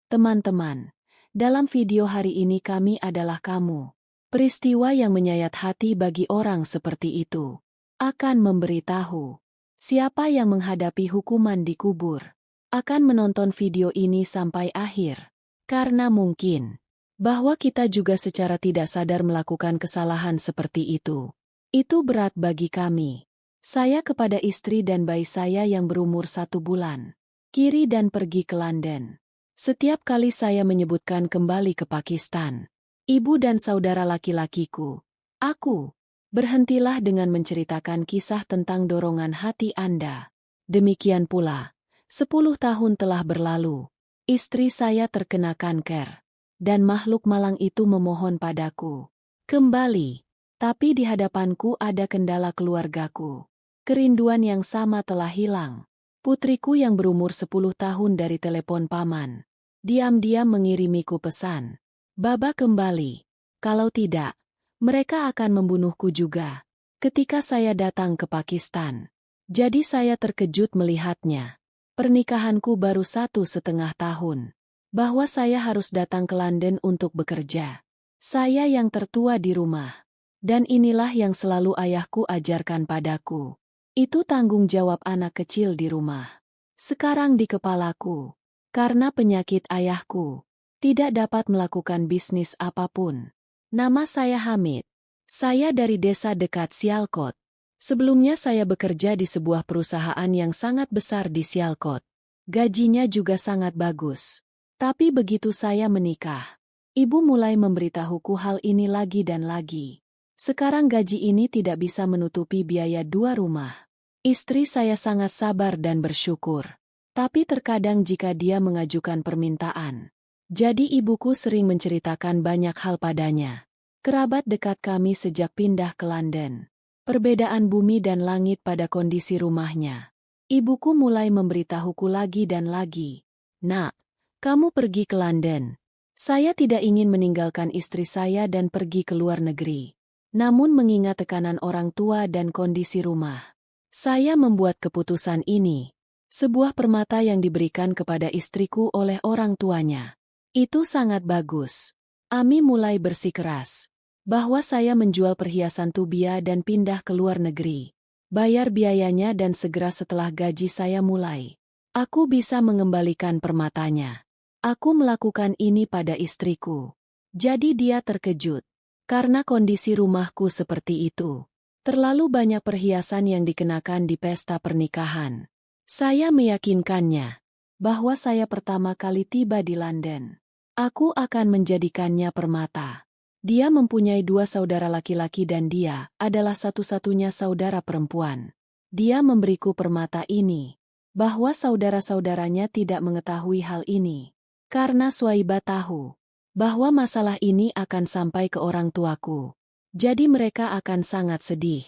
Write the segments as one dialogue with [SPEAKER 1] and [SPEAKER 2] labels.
[SPEAKER 1] Teman-teman, dalam video hari ini kami adalah kamu. Peristiwa yang menyayat hati bagi orang seperti itu akan memberitahu siapa yang menghadapi hukuman di kubur. Akan menonton video ini sampai akhir, karena mungkin bahwa kita juga secara tidak sadar melakukan kesalahan seperti itu. Itu berat bagi kami. Saya kepada istri dan bayi saya yang berumur 1 bulan. Kiri dan pergi ke London. Setiap kali saya menyebutkan kembali ke Pakistan, ibu dan saudara laki-lakiku, aku, berhentilah dengan menceritakan kisah tentang dorongan hati Anda. Demikian pula, 10 tahun telah berlalu, istri saya terkena kanker, dan makhluk malang itu memohon padaku, kembali, tapi di hadapanku ada kendala keluargaku. Kerinduan yang sama telah hilang. Putriku yang berumur 10 tahun dari telepon paman. Diam-diam mengirimiku pesan, "Baba kembali. Kalau tidak, mereka akan membunuhku juga." Ketika saya datang ke Pakistan, jadi saya terkejut melihatnya. Pernikahanku baru 1,5 tahun. Bahwa saya harus datang ke London untuk bekerja. Saya yang tertua di rumah. Dan inilah yang selalu ayahku ajarkan padaku. Itu tanggung jawab anak kecil di rumah. Sekarang di kepalaku. Karena penyakit ayahku, tidak dapat melakukan bisnis apapun. Nama saya Hamid. Saya dari desa dekat Sialkot. Sebelumnya saya bekerja di sebuah perusahaan yang sangat besar di Sialkot. Gajinya juga sangat bagus. Tapi begitu saya menikah, ibu mulai memberitahuku hal ini lagi dan lagi. Sekarang gaji ini tidak bisa menutupi biaya 2 rumah. Istri saya sangat sabar dan bersyukur. Tapi terkadang jika dia mengajukan permintaan, jadi ibuku sering menceritakan banyak hal padanya. Kerabat dekat kami sejak pindah ke London. Perbedaan bumi dan langit pada kondisi rumahnya. Ibuku mulai memberitahuku lagi dan lagi. "Nak, kamu pergi ke London. Saya tidak ingin meninggalkan istri saya dan pergi ke luar negeri. Namun mengingat tekanan orang tua dan kondisi rumah, saya membuat keputusan ini. Sebuah permata yang diberikan kepada istriku oleh orang tuanya. Itu sangat bagus." Ami mulai bersikeras bahwa saya menjual perhiasan tubia dan pindah ke luar negeri. Bayar biayanya dan segera setelah gaji saya mulai, aku bisa mengembalikan permatanya. Aku melakukan ini pada istriku. Jadi dia terkejut. Karena kondisi rumahku seperti itu. Terlalu banyak perhiasan yang dikenakan di pesta pernikahan. Saya meyakinkannya bahwa saya pertama kali tiba di London. Aku akan menjadikannya permata. Dia mempunyai 2 saudara laki-laki dan dia adalah satu-satunya saudara perempuan. Dia memberiku permata ini, bahwa saudara-saudaranya tidak mengetahui hal ini. Karena Swahiba tahu bahwa masalah ini akan sampai ke orang tuaku. Jadi mereka akan sangat sedih.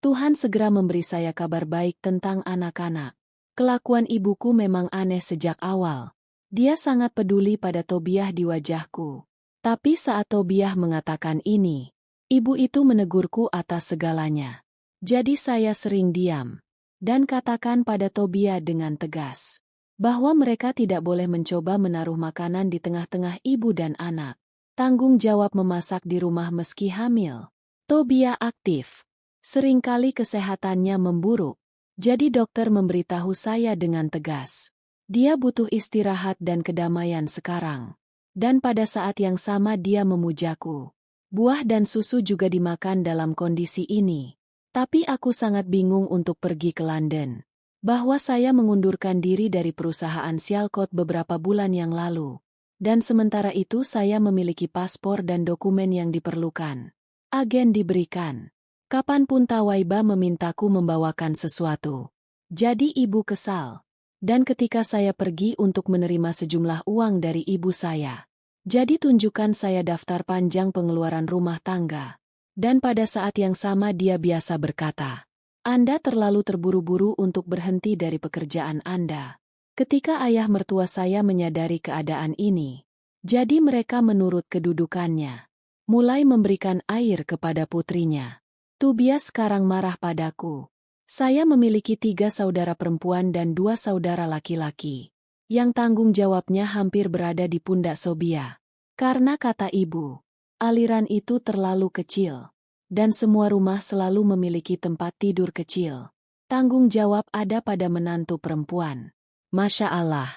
[SPEAKER 1] Tuhan segera memberi saya kabar baik tentang anak-anak. Kelakuan ibuku memang aneh sejak awal. Dia sangat peduli pada Tobiah di wajahku. Tapi saat Tobiah mengatakan ini, ibu itu menegurku atas segalanya. Jadi saya sering diam. Dan katakan pada Tobiah dengan tegas, bahwa mereka tidak boleh mencoba menaruh makanan di tengah-tengah ibu dan anak. Tanggung jawab memasak di rumah meski hamil. Tobiah aktif. Seringkali kesehatannya memburuk. Jadi dokter memberitahu saya dengan tegas. Dia butuh istirahat dan kedamaian sekarang. Dan pada saat yang sama dia memujaku. Buah dan susu juga dimakan dalam kondisi ini. Tapi aku sangat bingung untuk pergi ke London. Bahwa saya mengundurkan diri dari perusahaan Sialkot beberapa bulan yang lalu. Dan sementara itu saya memiliki paspor dan dokumen yang diperlukan. Agen diberikan. Kapanpun Tawaiba memintaku membawakan sesuatu. Jadi ibu kesal. Dan ketika saya pergi untuk menerima sejumlah uang dari ibu saya. Jadi tunjukkan saya daftar panjang pengeluaran rumah tangga. Dan pada saat yang sama dia biasa berkata, "Anda terlalu terburu-buru untuk berhenti dari pekerjaan Anda." Ketika ayah mertua saya menyadari keadaan ini, jadi mereka menurut kedudukannya. Mulai memberikan air kepada putrinya. Tobias sekarang marah padaku. Saya memiliki 3 saudara perempuan dan 2 saudara laki-laki. yang tanggung jawabnya hampir berada di pundak Sobia. Karena kata ibu, aliran itu terlalu kecil, dan semua rumah selalu memiliki tempat tidur kecil. Tanggung jawab ada pada menantu perempuan. Masya Allah,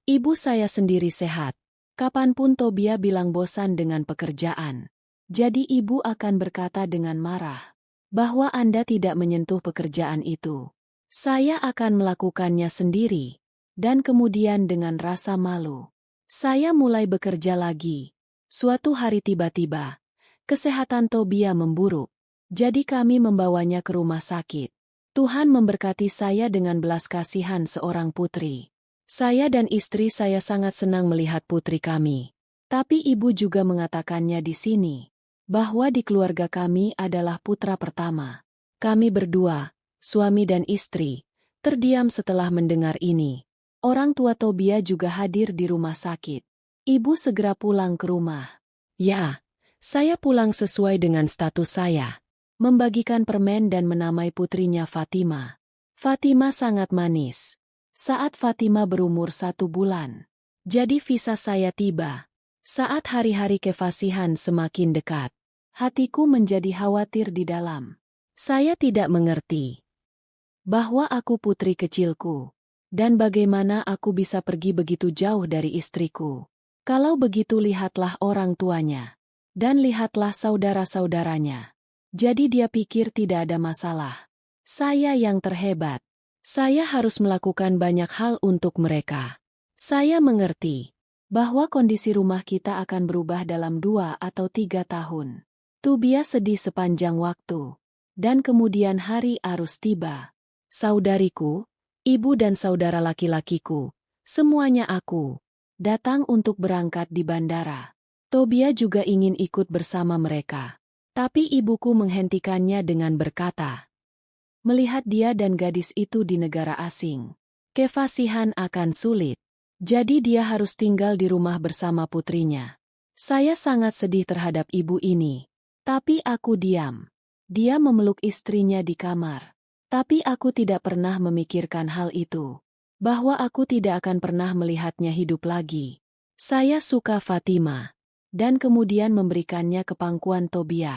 [SPEAKER 1] ibu saya sendiri sehat. Kapanpun Tobia bilang bosan dengan pekerjaan. Jadi ibu akan berkata dengan marah, bahwa Anda tidak menyentuh pekerjaan itu. Saya akan melakukannya sendiri. Dan kemudian dengan rasa malu, saya mulai bekerja lagi. Suatu hari tiba-tiba, kesehatan Tobia memburuk. Jadi kami membawanya ke rumah sakit. Tuhan memberkati saya dengan belas kasihan seorang putri. Saya dan istri saya sangat senang melihat putri kami. Tapi ibu juga mengatakannya di sini, bahwa di keluarga kami adalah putra pertama. Kami berdua, suami dan istri, terdiam setelah mendengar ini. Orang tua Tobia juga hadir di rumah sakit. Ibu segera pulang ke rumah. Ya, saya pulang sesuai dengan status saya. Membagikan permen dan menamai putrinya Fatima. Fatima sangat manis. Saat Fatima berumur 1 bulan. Jadi visa saya tiba. Saat hari-hari kefasihan semakin dekat. Hatiku menjadi khawatir di dalam. Saya tidak mengerti bahwa aku putri kecilku. Dan bagaimana aku bisa pergi begitu jauh dari istriku? Kalau begitu lihatlah orang tuanya. Dan lihatlah saudara-saudaranya. Jadi dia pikir tidak ada masalah. Saya yang terhebat. Saya harus melakukan banyak hal untuk mereka. Saya mengerti bahwa kondisi rumah kita akan berubah dalam 2 atau 3 tahun. Tobia sedih sepanjang waktu. Dan kemudian hari arus tiba. Saudariku, ibu dan saudara laki-lakiku, semuanya aku, datang untuk berangkat di bandara. Tobia juga ingin ikut bersama mereka. Tapi ibuku menghentikannya dengan berkata, melihat dia dan gadis itu di negara asing, kefasihan akan sulit. Jadi dia harus tinggal di rumah bersama putrinya. Saya sangat sedih terhadap ibu ini. Tapi aku diam. Dia memeluk istrinya di kamar. Tapi aku tidak pernah memikirkan hal itu. Bahwa aku tidak akan pernah melihatnya hidup lagi. Saya suka Fatima. Dan kemudian memberikannya ke pangkuan Tobia.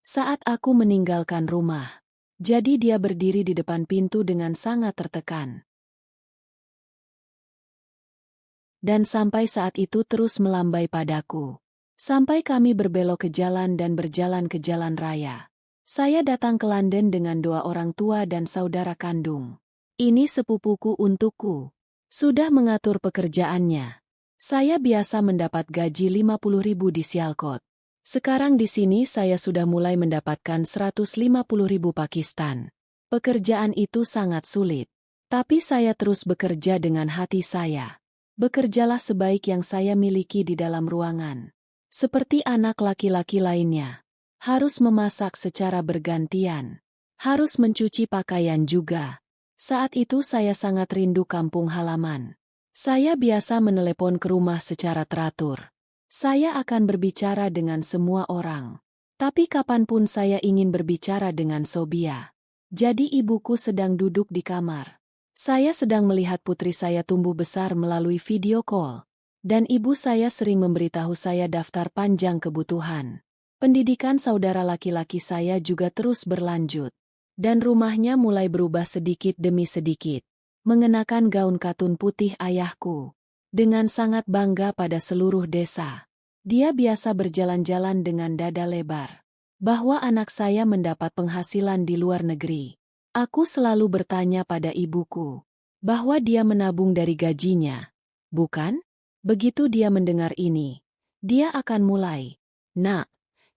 [SPEAKER 1] Saat aku meninggalkan rumah. Jadi dia berdiri di depan pintu dengan sangat tertekan. Dan sampai saat itu terus melambai padaku. Sampai kami berbelok ke jalan dan berjalan ke jalan raya. Saya datang ke London dengan 2 orang tua dan saudara kandung. Ini sepupuku untukku. Sudah mengatur pekerjaannya. Saya biasa mendapat gaji 50.000 di Sialkot. Sekarang di sini saya sudah mulai mendapatkan 150.000 Pakistan. Pekerjaan itu sangat sulit. Tapi saya terus bekerja dengan hati saya. Bekerjalah sebaik yang saya miliki di dalam ruangan. Seperti anak laki-laki lainnya. Harus memasak secara bergantian. Harus mencuci pakaian juga. Saat itu saya sangat rindu kampung halaman. Saya biasa menelepon ke rumah secara teratur. Saya akan berbicara dengan semua orang. Tapi kapanpun saya ingin berbicara dengan Sobia. Jadi ibuku sedang duduk di kamar. Saya sedang melihat putri saya tumbuh besar melalui video call. Dan ibu saya sering memberitahu saya daftar panjang kebutuhan. Pendidikan saudara laki-laki saya juga terus berlanjut. Dan rumahnya mulai berubah sedikit demi sedikit. Mengenakan gaun katun putih ayahku. Dengan sangat bangga pada seluruh desa. Dia biasa berjalan-jalan dengan dada lebar. Bahwa anak saya mendapat penghasilan di luar negeri. Aku selalu bertanya pada ibuku. Bahwa dia menabung dari gajinya. Bukan? Begitu dia mendengar ini. Dia akan mulai. Nak.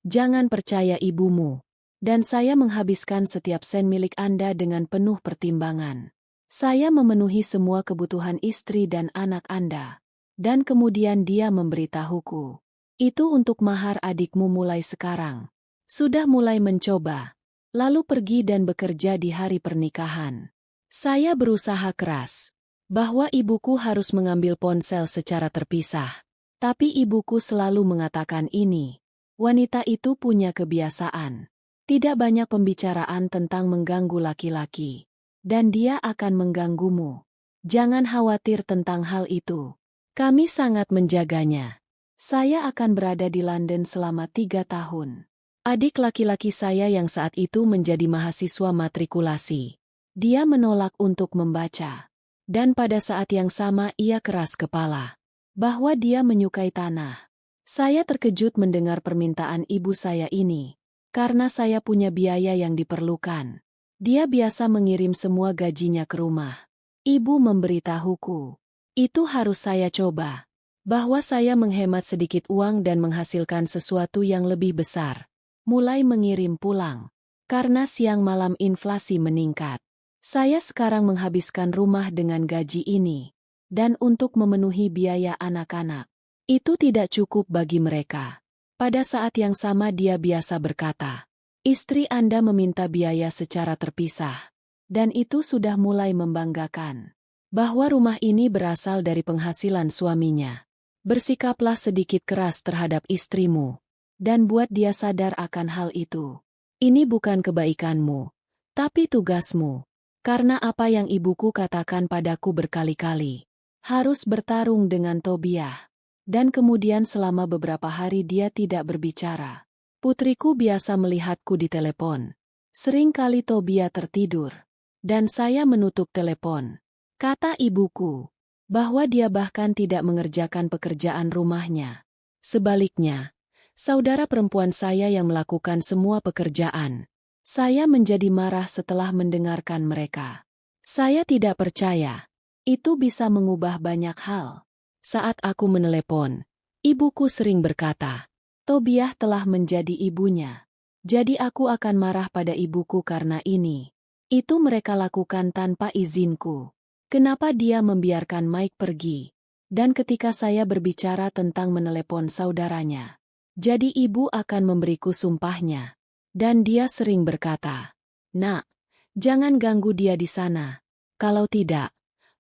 [SPEAKER 1] Jangan percaya ibumu. Dan saya menghabiskan setiap sen milik Anda dengan penuh pertimbangan. Saya memenuhi semua kebutuhan istri dan anak Anda. Dan kemudian dia memberitahuku. Itu untuk mahar adikmu mulai sekarang. Sudah mulai mencoba. Lalu pergi dan bekerja di hari pernikahan. Saya berusaha keras. Bahwa ibuku harus mengambil ponsel secara terpisah. Tapi ibuku selalu mengatakan ini. Wanita itu punya kebiasaan. Tidak banyak pembicaraan tentang mengganggu laki-laki. Dan dia akan mengganggumu. Jangan khawatir tentang hal itu. Kami sangat menjaganya. Saya akan berada di London selama 3 tahun. Adik laki-laki saya yang saat itu menjadi mahasiswa matrikulasi. Dia menolak untuk membaca. Dan pada saat yang sama ia keras kepala. Bahwa dia menyukai tanah. Saya terkejut mendengar permintaan ibu saya ini. Karena saya punya biaya yang diperlukan. Dia biasa mengirim semua gajinya ke rumah. Ibu memberitahuku. Itu harus saya coba. Bahwa saya menghemat sedikit uang dan menghasilkan sesuatu yang lebih besar. Mulai mengirim pulang. Karena siang malam inflasi meningkat. Saya sekarang menghabiskan rumah dengan gaji ini. Dan untuk memenuhi biaya anak-anak. Itu tidak cukup bagi mereka. Pada saat yang sama dia biasa berkata, istri Anda meminta biaya secara terpisah. Dan itu sudah mulai membanggakan. Bahwa rumah ini berasal dari penghasilan suaminya. Bersikaplah sedikit keras terhadap istrimu. Dan buat dia sadar akan hal itu. Ini bukan kebaikanmu, tapi tugasmu. Karena apa yang ibuku katakan padaku berkali-kali. Harus bertarung dengan Tobiah. Dan kemudian selama beberapa hari dia tidak berbicara. Putriku biasa melihatku di telepon. Sering kali Tobiah tertidur. Dan saya menutup telepon. Kata ibuku. Bahwa dia bahkan tidak mengerjakan pekerjaan rumahnya. Sebaliknya, saudara perempuan saya yang melakukan semua pekerjaan. Saya menjadi marah setelah mendengarkan mereka. Saya tidak percaya. Itu bisa mengubah banyak hal. Saat aku menelepon, ibuku sering berkata, Tobiah telah menjadi ibunya. Jadi aku akan marah pada ibuku karena ini. Itu mereka lakukan tanpa izinku. Kenapa dia membiarkan Mike pergi? Dan ketika saya berbicara tentang menelepon saudaranya, jadi ibu akan memberiku sumpahnya. Dan dia sering berkata, Nak, jangan ganggu dia di sana. Kalau tidak,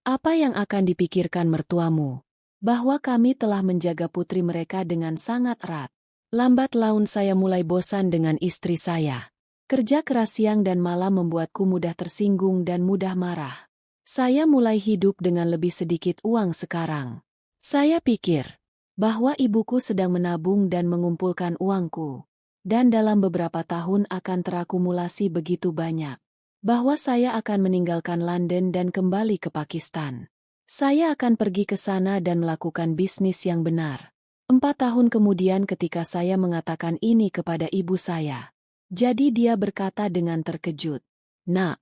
[SPEAKER 1] apa yang akan dipikirkan mertuamu? Bahwa kami telah menjaga putri mereka dengan sangat erat. Lambat laun saya mulai bosan dengan istri saya. Kerja keras siang dan malam membuatku mudah tersinggung dan mudah marah. Saya mulai hidup dengan lebih sedikit uang sekarang. Saya pikir bahwa ibuku sedang menabung dan mengumpulkan uangku. Dan dalam beberapa tahun akan terakumulasi begitu banyak. Bahwa saya akan meninggalkan London dan kembali ke Pakistan. Saya akan pergi ke sana dan melakukan bisnis yang benar. 4 tahun kemudian ketika saya mengatakan ini kepada ibu saya. Jadi dia berkata dengan terkejut, Nak,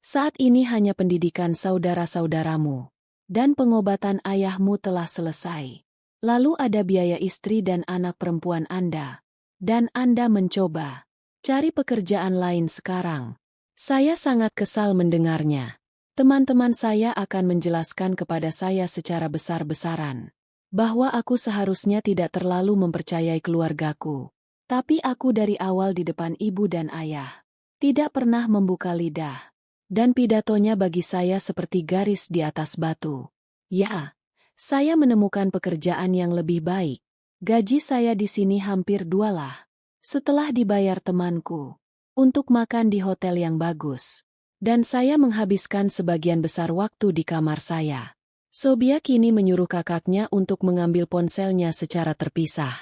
[SPEAKER 1] saat ini hanya pendidikan saudara-saudaramu. Dan pengobatan ayahmu telah selesai. Lalu ada biaya istri dan anak perempuan Anda. Dan Anda mencoba cari pekerjaan lain sekarang. Saya sangat kesal mendengarnya. Teman-teman saya akan menjelaskan kepada saya secara besar-besaran bahwa aku seharusnya tidak terlalu mempercayai keluargaku. Tapi aku dari awal di depan ibu dan ayah tidak pernah membuka lidah. Dan pidatonya bagi saya seperti garis di atas batu. Ya, saya menemukan pekerjaan yang lebih baik. Gaji saya di sini hampir 2 lah. Setelah dibayar temanku untuk makan di hotel yang bagus. Dan saya menghabiskan sebagian besar waktu di kamar saya. Sobia kini menyuruh kakaknya untuk mengambil ponselnya secara terpisah.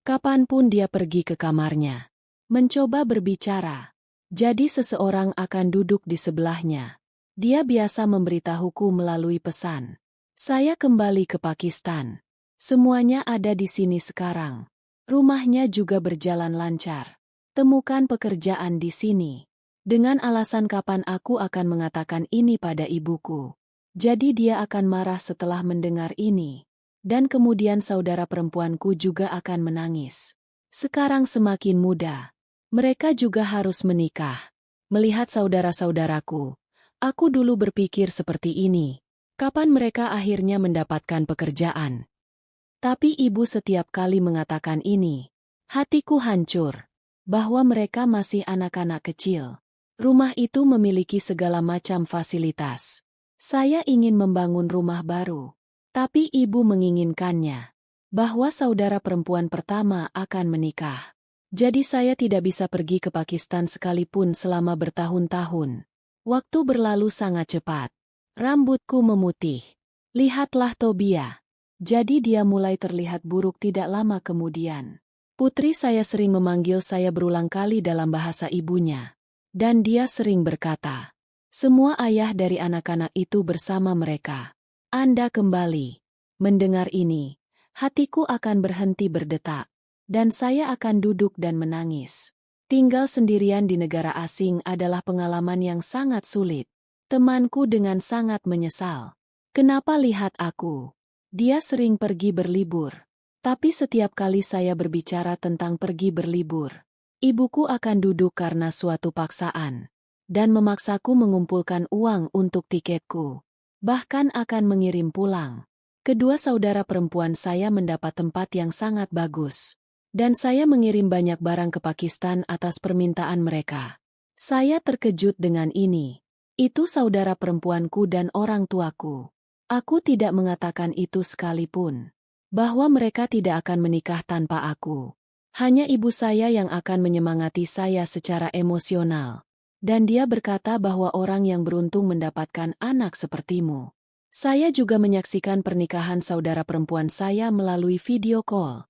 [SPEAKER 1] Kapanpun dia pergi ke kamarnya. Mencoba berbicara. Jadi seseorang akan duduk di sebelahnya. Dia biasa memberitahuku melalui pesan. Saya kembali ke Pakistan. Semuanya ada di sini sekarang. Rumahnya juga berjalan lancar. Temukan pekerjaan di sini. Dengan alasan kapan aku akan mengatakan ini pada ibuku. Jadi dia akan marah setelah mendengar ini. Dan kemudian saudara perempuanku juga akan menangis. Sekarang semakin muda. Mereka juga harus menikah. Melihat saudara-saudaraku, aku dulu berpikir seperti ini. Kapan mereka akhirnya mendapatkan pekerjaan? Tapi ibu setiap kali mengatakan ini. Hatiku hancur. Bahwa mereka masih anak-anak kecil. Rumah itu memiliki segala macam fasilitas. Saya ingin membangun rumah baru. Tapi ibu menginginkannya. Bahwa saudara perempuan pertama akan menikah. Jadi saya tidak bisa pergi ke Pakistan sekalipun selama bertahun-tahun. Waktu berlalu sangat cepat. Rambutku memutih. Lihatlah Tobia. Jadi dia mulai terlihat buruk tidak lama kemudian. Putri saya sering memanggil saya berulang kali dalam bahasa ibunya. Dan dia sering berkata, semua ayah dari anak-anak itu bersama mereka. Anda kembali. Mendengar ini, hatiku akan berhenti berdetak. Dan saya akan duduk dan menangis. Tinggal sendirian di negara asing adalah pengalaman yang sangat sulit. Temanku dengan sangat menyesal. Kenapa lihat aku? Dia sering pergi berlibur. Tapi setiap kali saya berbicara tentang pergi berlibur, ibuku akan duduk karena suatu paksaan. Dan memaksaku mengumpulkan uang untuk tiketku. Bahkan akan mengirim pulang. Kedua saudara perempuan saya mendapat tempat yang sangat bagus. Dan saya mengirim banyak barang ke Pakistan atas permintaan mereka. Saya terkejut dengan ini. Itu saudara perempuanku dan orang tuaku. Aku tidak mengatakan itu sekalipun. Bahwa mereka tidak akan menikah tanpa aku. Hanya ibu saya yang akan menyemangati saya secara emosional. Dan dia berkata bahwa orang yang beruntung mendapatkan anak sepertimu. Saya juga menyaksikan pernikahan saudara perempuan saya melalui video call.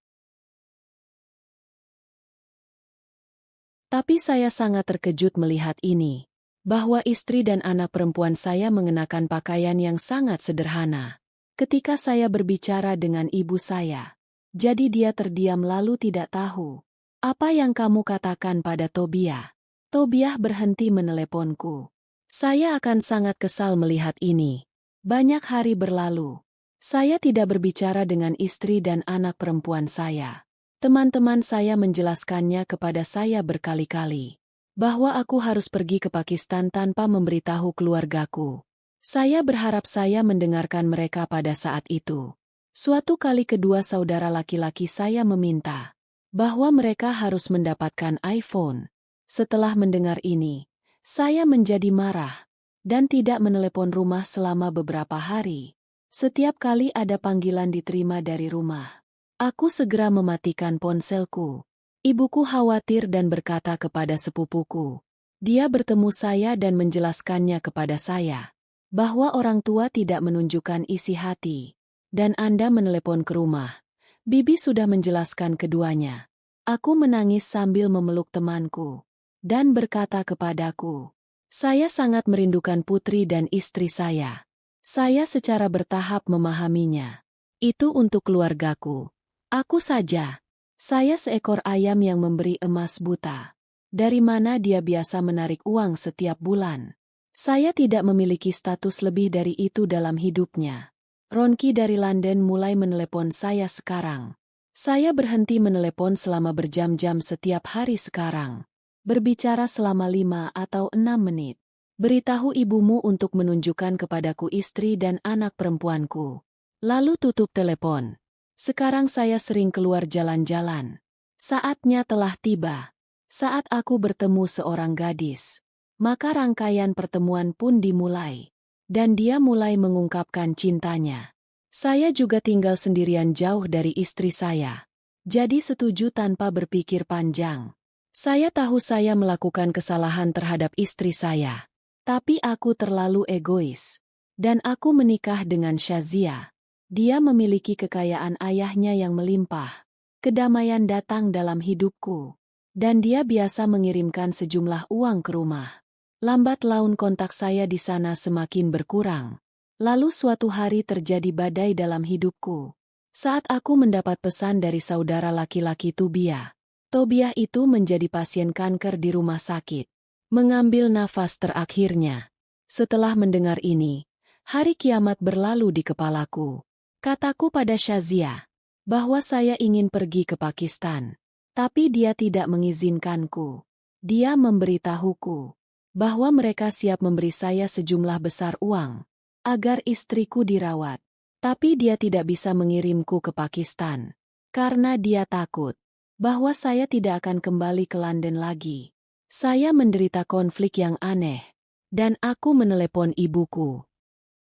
[SPEAKER 1] Tapi saya sangat terkejut melihat ini. Bahwa istri dan anak perempuan saya mengenakan pakaian yang sangat sederhana. Ketika saya berbicara dengan ibu saya. Jadi dia terdiam lalu tidak tahu. Apa yang kamu katakan pada Tobia? Tobia berhenti meneleponku. Saya akan sangat kesal melihat ini. Banyak hari berlalu. Saya tidak berbicara dengan istri dan anak perempuan saya. Teman-teman saya menjelaskannya kepada saya berkali-kali. Bahwa aku harus pergi ke Pakistan tanpa memberitahu keluargaku. Saya berharap saya mendengarkan mereka pada saat itu. Suatu kali kedua saudara laki-laki saya meminta bahwa mereka harus mendapatkan iPhone. Setelah mendengar ini, saya menjadi marah dan tidak menelepon rumah selama beberapa hari. Setiap kali ada panggilan diterima dari rumah, aku segera mematikan ponselku. Ibuku khawatir dan berkata kepada sepupuku. Dia bertemu saya dan menjelaskannya kepada saya. Bahwa orang tua tidak menunjukkan isi hati. Dan Anda menelepon ke rumah. Bibi sudah menjelaskan keduanya. Aku menangis sambil memeluk temanku. Dan berkata kepadaku. Saya sangat merindukan putri dan istri saya. Saya secara bertahap memahaminya. Itu untuk keluargaku. Aku saja. Saya seekor ayam yang memberi emas buta. Dari mana dia biasa menarik uang setiap bulan? Saya tidak memiliki status lebih dari itu dalam hidupnya. Ronki dari London mulai menelepon saya sekarang. Saya berhenti menelepon selama berjam-jam setiap hari sekarang. Berbicara selama 5 atau 6 menit. Beritahu ibumu untuk menunjukkan kepadaku istri dan anak perempuanku. Lalu tutup telepon. Sekarang saya sering keluar jalan-jalan. Saatnya telah tiba. Saat aku bertemu seorang gadis. Maka rangkaian pertemuan pun dimulai. Dan dia mulai mengungkapkan cintanya. Saya juga tinggal sendirian jauh dari istri saya. Jadi setuju tanpa berpikir panjang. Saya tahu saya melakukan kesalahan terhadap istri saya. Tapi aku terlalu egois. Dan aku menikah dengan Shazia. Dia memiliki kekayaan ayahnya yang melimpah. Kedamaian datang dalam hidupku. Dan dia biasa mengirimkan sejumlah uang ke rumah. Lambat laun kontak saya di sana semakin berkurang. Lalu suatu hari terjadi badai dalam hidupku. Saat aku mendapat pesan dari saudara laki-laki Tobia. Tobia itu menjadi pasien kanker di rumah sakit. Mengambil nafas terakhirnya. Setelah mendengar ini, hari kiamat berlalu di kepalaku. Kataku pada Shazia bahwa saya ingin pergi ke Pakistan. Tapi dia tidak mengizinkanku. Dia memberitahuku bahwa mereka siap memberi saya sejumlah besar uang agar istriku dirawat. Tapi dia tidak bisa mengirimku ke Pakistan karena dia takut bahwa saya tidak akan kembali ke London lagi. Saya menderita konflik yang aneh dan aku menelepon ibuku.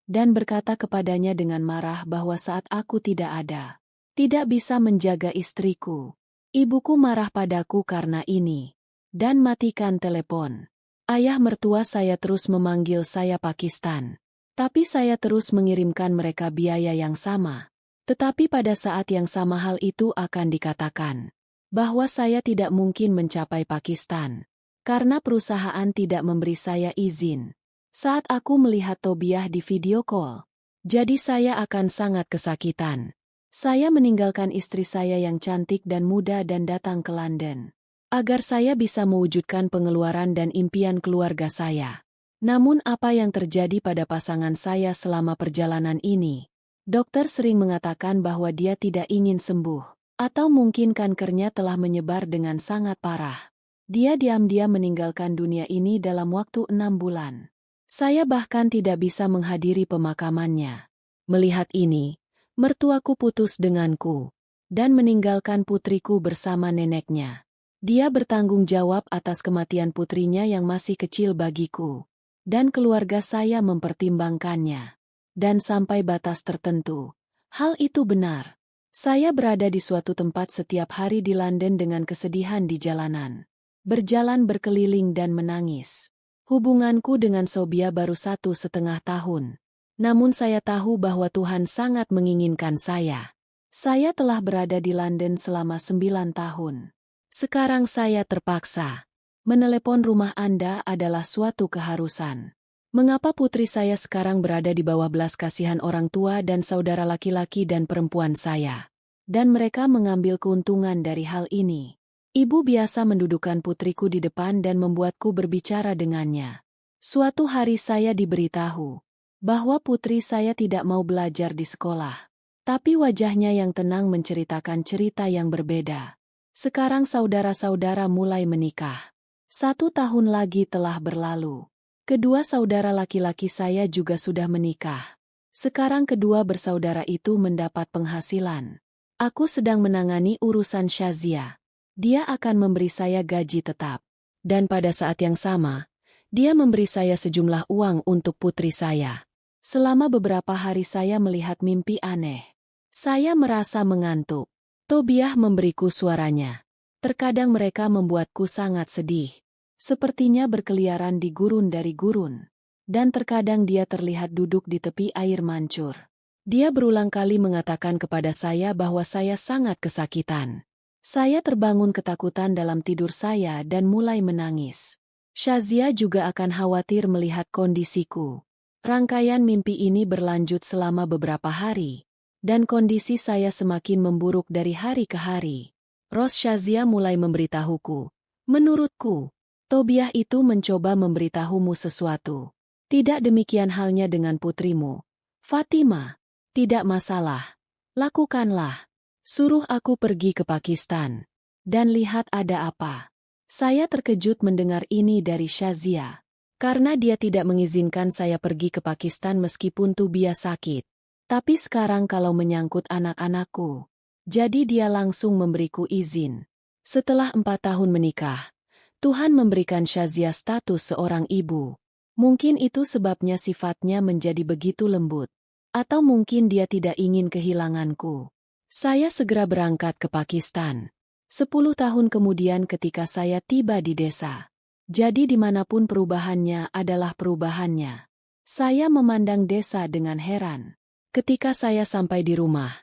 [SPEAKER 1] Dan berkata kepadanya dengan marah bahwa saat aku tidak ada, tidak bisa menjaga istriku. Ibuku marah padaku karena ini. Dan matikan telepon. Ayah mertua saya terus memanggil saya Pakistan. Tapi saya terus mengirimkan mereka biaya yang sama. Tetapi pada saat yang sama hal itu akan dikatakan bahwa saya tidak mungkin mencapai Pakistan karena perusahaan tidak memberi saya izin. Saat aku melihat Tobiah di video call, jadi saya akan sangat kesakitan. Saya meninggalkan istri saya yang cantik dan muda dan datang ke London agar saya bisa mewujudkan pengeluaran dan impian keluarga saya. Namun apa yang terjadi pada pasangan saya selama perjalanan ini? Dokter sering mengatakan bahwa dia tidak ingin sembuh, atau mungkin kankernya telah menyebar dengan sangat parah. Dia diam-diam meninggalkan dunia ini dalam waktu 6 bulan. Saya bahkan tidak bisa menghadiri pemakamannya. Melihat ini, mertuaku putus denganku dan meninggalkan putriku bersama neneknya. Dia bertanggung jawab atas kematian putrinya yang masih kecil bagiku. Dan keluarga saya mempertimbangkannya. Dan sampai batas tertentu. Hal itu benar. Saya berada di suatu tempat setiap hari di London dengan kesedihan di jalanan. Berjalan berkeliling dan menangis. Hubunganku dengan Sobia baru 1,5 tahun. Namun saya tahu bahwa Tuhan sangat menginginkan saya. Saya telah berada di London selama 9 tahun. Sekarang saya terpaksa. Menelepon rumah Anda adalah suatu keharusan. Mengapa putri saya sekarang berada di bawah belas kasihan orang tua dan saudara laki-laki dan perempuan saya? Dan mereka mengambil keuntungan dari hal ini. Ibu biasa mendudukan putriku di depan dan membuatku berbicara dengannya. Suatu hari saya diberitahu bahwa putri saya tidak mau belajar di sekolah. Tapi wajahnya yang tenang menceritakan cerita yang berbeda. Sekarang saudara-saudara mulai menikah. 1 tahun lagi telah berlalu. Kedua saudara laki-laki saya juga sudah menikah. Sekarang kedua bersaudara itu mendapat penghasilan. Aku sedang menangani urusan Shazia. Dia akan memberi saya gaji tetap. Dan pada saat yang sama, dia memberi saya sejumlah uang untuk putri saya. Selama beberapa hari saya melihat mimpi aneh. Saya merasa mengantuk. Tobiah memberiku suaranya. Terkadang mereka membuatku sangat sedih. Sepertinya berkeliaran di gurun dari gurun. Dan terkadang dia terlihat duduk di tepi air mancur. Dia berulang kali mengatakan kepada saya bahwa saya sangat kesakitan. Saya terbangun ketakutan dalam tidur saya dan mulai menangis. Shazia juga akan khawatir melihat kondisiku. Rangkaian mimpi ini berlanjut selama beberapa hari. Dan kondisi saya semakin memburuk dari hari ke hari. Ros Shazia mulai memberitahuku. Menurutku, Tobiah itu mencoba memberitahumu sesuatu. Tidak demikian halnya dengan putrimu. Fatima, tidak masalah. Lakukanlah. Suruh aku pergi ke Pakistan. Dan lihat ada apa. Saya terkejut mendengar ini dari Shazia. Karena dia tidak mengizinkan saya pergi ke Pakistan meskipun Tobiah sakit. Tapi sekarang kalau menyangkut anak-anakku, jadi dia langsung memberiku izin. Setelah 4 tahun menikah, Tuhan memberikan Shazia status seorang ibu. Mungkin itu sebabnya sifatnya menjadi begitu lembut. Atau mungkin dia tidak ingin kehilanganku. Saya segera berangkat ke Pakistan. 10 tahun kemudian ketika saya tiba di desa. Jadi dimanapun perubahannya adalah perubahannya. Saya memandang desa dengan heran. Ketika saya sampai di rumah,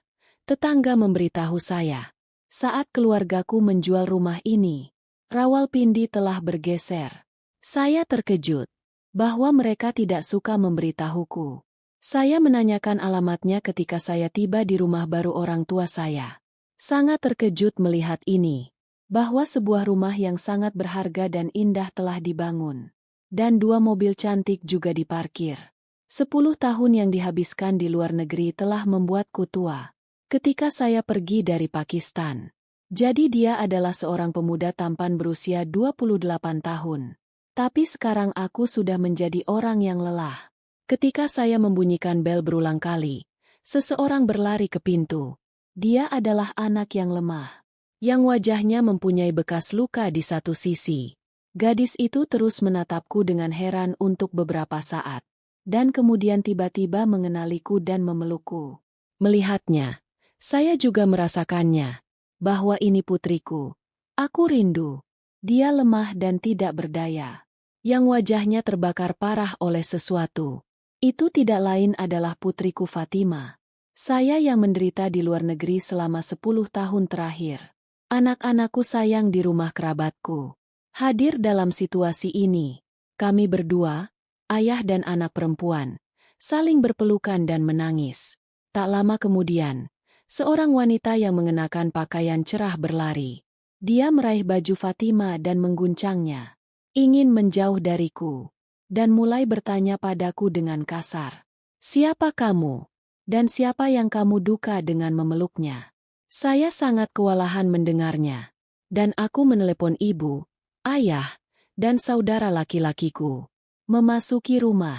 [SPEAKER 1] tetangga memberitahu saya, saat keluargaku menjual rumah ini, Rawalpindi telah bergeser. Saya terkejut bahwa mereka tidak suka memberitahuku. Saya menanyakan alamatnya ketika saya tiba di rumah baru orang tua saya. Sangat terkejut melihat ini, bahwa sebuah rumah yang sangat berharga dan indah telah dibangun. Dan 2 mobil cantik juga diparkir. 10 tahun yang dihabiskan di luar negeri telah membuatku tua. Ketika saya pergi dari Pakistan. Jadi dia adalah seorang pemuda tampan berusia 28 tahun. Tapi sekarang aku sudah menjadi orang yang lelah. Ketika saya membunyikan bel berulang kali, seseorang berlari ke pintu. Dia adalah anak yang lemah, yang wajahnya mempunyai bekas luka di satu sisi. Gadis itu terus menatapku dengan heran untuk beberapa saat. Dan kemudian tiba-tiba mengenaliku dan memelukku. Melihatnya, saya juga merasakannya, bahwa ini putriku. Aku rindu. Dia lemah dan tidak berdaya, yang wajahnya terbakar parah oleh sesuatu. Itu tidak lain adalah putriku Fatima. Saya yang menderita di luar negeri selama 10 tahun terakhir. Anak-anakku sayang di rumah kerabatku. Hadir dalam situasi ini, kami berdua, ayah dan anak perempuan, saling berpelukan dan menangis. Tak lama kemudian, seorang wanita yang mengenakan pakaian cerah berlari. Dia meraih baju Fatima dan mengguncangnya. Ingin menjauh dariku. Dan mulai bertanya padaku dengan kasar. Siapa kamu? Dan siapa yang kamu duka dengan memeluknya? Saya sangat kewalahan mendengarnya. Dan aku menelepon ibu, ayah, dan saudara laki-lakiku. Memasuki rumah.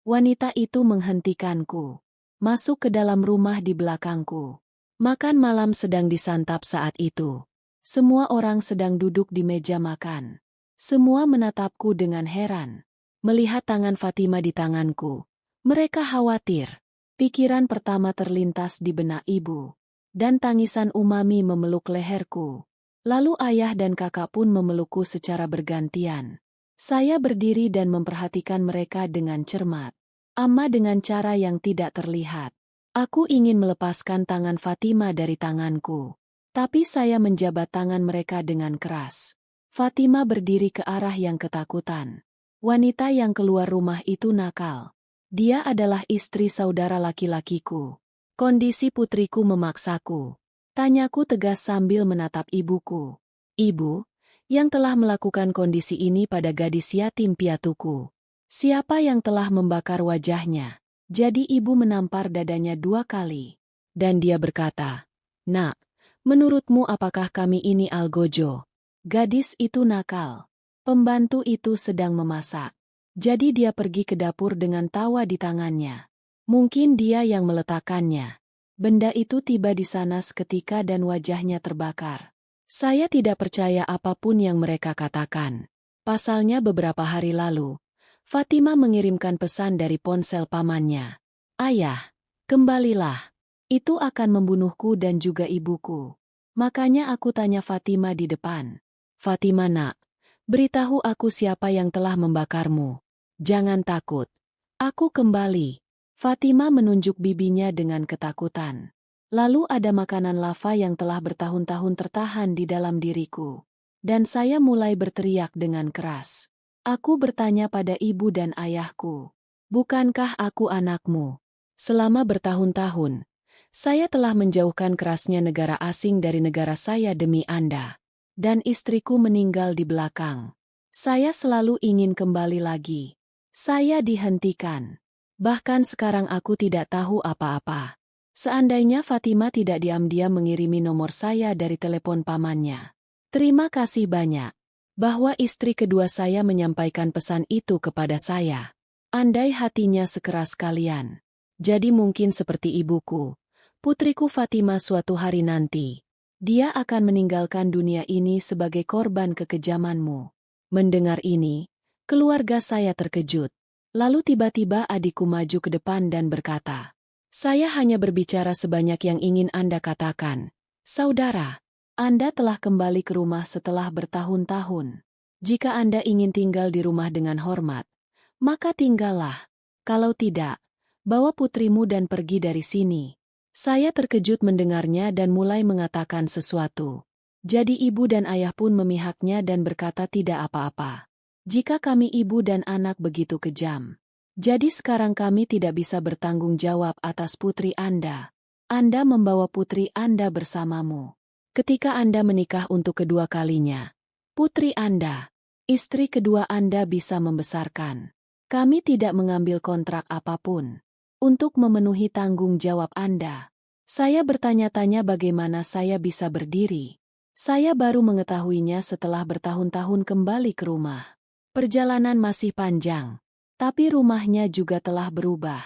[SPEAKER 1] Wanita itu menghentikanku. Masuk ke dalam rumah di belakangku. Makan malam sedang disantap saat itu. Semua orang sedang duduk di meja makan. Semua menatapku dengan heran. Melihat tangan Fatima di tanganku, mereka khawatir. Pikiran pertama terlintas di benak ibu. Dan tangisan Umami memeluk leherku. Lalu ayah dan kakak pun memelukku secara bergantian. Saya berdiri dan memperhatikan mereka dengan cermat. Amma dengan cara yang tidak terlihat. Aku ingin melepaskan tangan Fatima dari tanganku. Tapi saya menjabat tangan mereka dengan keras. Fatima berdiri ke arah yang ketakutan. Wanita yang keluar rumah itu nakal. Dia adalah istri saudara laki-lakiku. Kondisi putriku memaksaku. Tanyaku tegas sambil menatap ibuku. Ibu, yang telah melakukan kondisi ini pada gadis yatim piatuku. Siapa yang telah membakar wajahnya? Jadi ibu menampar dadanya 2 kali. Dan dia berkata, "Nak, menurutmu apakah kami ini algojo?" Gadis itu nakal. Pembantu itu sedang memasak. Jadi dia pergi ke dapur dengan tawa di tangannya. Mungkin dia yang meletakkannya. Benda itu tiba di sana seketika dan wajahnya terbakar. Saya tidak percaya apapun yang mereka katakan. Pasalnya beberapa hari lalu, Fatima mengirimkan pesan dari ponsel pamannya. "Ayah, kembalilah. Itu akan membunuhku dan juga ibuku." Makanya aku tanya Fatima di depan. "Fatima nak, beritahu aku siapa yang telah membakarmu. Jangan takut. Aku kembali." Fatima menunjuk bibinya dengan ketakutan. Lalu ada makanan lava yang telah bertahun-tahun tertahan di dalam diriku. Dan saya mulai berteriak dengan keras. Aku bertanya pada ibu dan ayahku. "Bukankah aku anakmu? Selama bertahun-tahun, saya telah menjauhkan kerasnya negara asing dari negara saya demi Anda. Dan istriku meninggal di belakang. Saya selalu ingin kembali lagi. Saya dihentikan. Bahkan sekarang aku tidak tahu apa-apa. Seandainya Fatima tidak diam-diam mengirimi nomor saya dari telepon pamannya. Terima kasih banyak. Bahwa istri kedua saya menyampaikan pesan itu kepada saya. Andai hatinya sekeras kalian. Jadi mungkin seperti ibuku, putriku Fatima suatu hari nanti. Dia akan meninggalkan dunia ini sebagai korban kekejamanmu." Mendengar ini, keluarga saya terkejut. Lalu tiba-tiba adikku maju ke depan dan berkata, "Saya hanya berbicara sebanyak yang ingin Anda katakan. Saudara, Anda telah kembali ke rumah setelah bertahun-tahun. Jika Anda ingin tinggal di rumah dengan hormat, maka tinggallah. Kalau tidak, bawa putrimu dan pergi dari sini." Saya terkejut mendengarnya dan mulai mengatakan sesuatu. Jadi ibu dan ayah pun memihaknya dan berkata tidak apa-apa. Jika kami ibu dan anak begitu kejam, jadi sekarang kami tidak bisa bertanggung jawab atas putri Anda. Anda membawa putri Anda bersamamu. Ketika Anda menikah untuk kedua kalinya, putri Anda, istri kedua Anda bisa membesarkan. Kami tidak mengambil kontrak apapun untuk memenuhi tanggung jawab Anda. Saya bertanya-tanya bagaimana saya bisa berdiri. Saya baru mengetahuinya setelah bertahun-tahun kembali ke rumah. Perjalanan masih panjang, tapi rumahnya juga telah berubah.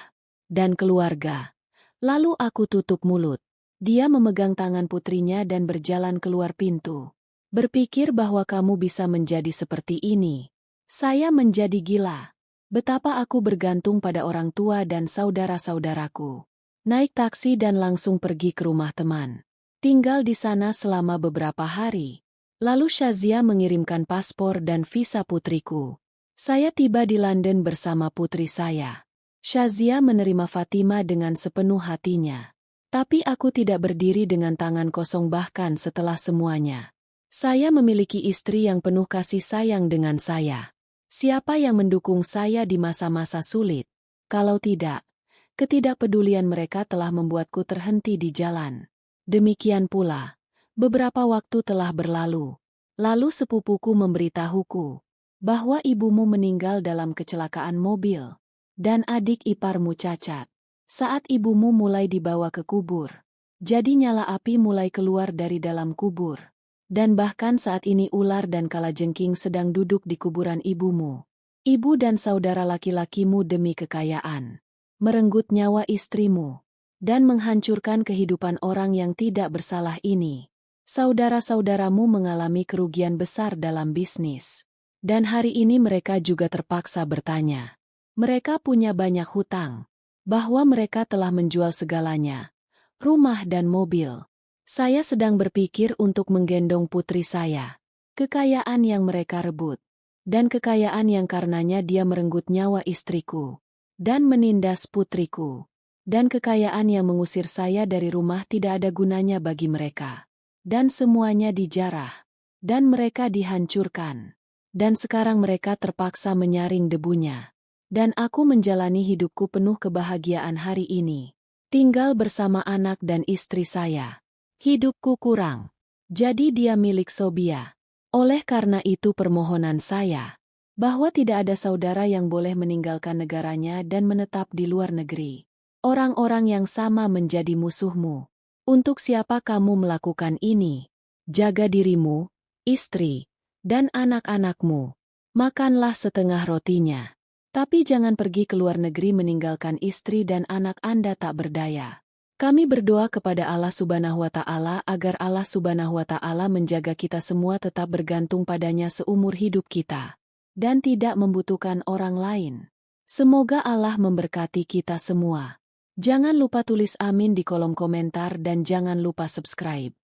[SPEAKER 1] Dan keluarga. Lalu aku tutup mulut. Dia memegang tangan putrinya dan berjalan keluar pintu. Berpikir bahwa kamu bisa menjadi seperti ini. Saya menjadi gila. Betapa aku bergantung pada orang tua dan saudara-saudaraku. Naik taksi dan langsung pergi ke rumah teman. Tinggal di sana selama beberapa hari. Lalu Shazia mengirimkan paspor dan visa putriku. Saya tiba di London bersama putri saya. Shazia menerima Fatima dengan sepenuh hatinya. Tapi aku tidak berdiri dengan tangan kosong bahkan setelah semuanya. Saya memiliki istri yang penuh kasih sayang dengan saya. Siapa yang mendukung saya di masa-masa sulit? Kalau tidak, ketidakpedulian mereka telah membuatku terhenti di jalan. Demikian pula, beberapa waktu telah berlalu. Lalu sepupuku memberitahuku bahwa ibumu meninggal dalam kecelakaan mobil. Dan adik iparmu cacat. Saat ibumu mulai dibawa ke kubur, jadi nyala api mulai keluar dari dalam kubur. Dan bahkan saat ini ular dan kalajengking sedang duduk di kuburan ibumu. Ibu dan saudara laki-lakimu demi kekayaan merenggut nyawa istrimu dan menghancurkan kehidupan orang yang tidak bersalah ini. Saudara-saudaramu mengalami kerugian besar dalam bisnis. Dan hari ini mereka juga terpaksa bertanya. Mereka punya banyak hutang, bahwa mereka telah menjual segalanya, rumah dan mobil. Saya sedang berpikir untuk menggendong putri saya. Kekayaan yang mereka rebut, dan kekayaan yang karenanya dia merenggut nyawa istriku, dan menindas putriku, dan kekayaan yang mengusir saya dari rumah tidak ada gunanya bagi mereka. Dan semuanya dijarah, dan mereka dihancurkan. Dan sekarang mereka terpaksa menyaring debunya. Dan aku menjalani hidupku penuh kebahagiaan hari ini. Tinggal bersama anak dan istri saya. Hidupku kurang. Jadi dia milik Sobia. Oleh karena itu permohonan saya, bahwa tidak ada saudara yang boleh meninggalkan negaranya dan menetap di luar negeri. Orang-orang yang sama menjadi musuhmu. Untuk siapa kamu melakukan ini? Jaga dirimu, istri, dan anak-anakmu. Makanlah setengah rotinya. Tapi jangan pergi ke luar negeri meninggalkan istri dan anak Anda tak berdaya. Kami berdoa kepada Allah Subhanahu wa Ta'ala agar Allah Subhanahu wa Ta'ala menjaga kita semua tetap bergantung padanya seumur hidup kita. Dan tidak membutuhkan orang lain. Semoga Allah memberkati kita semua. Jangan lupa tulis amin di kolom komentar dan jangan lupa subscribe.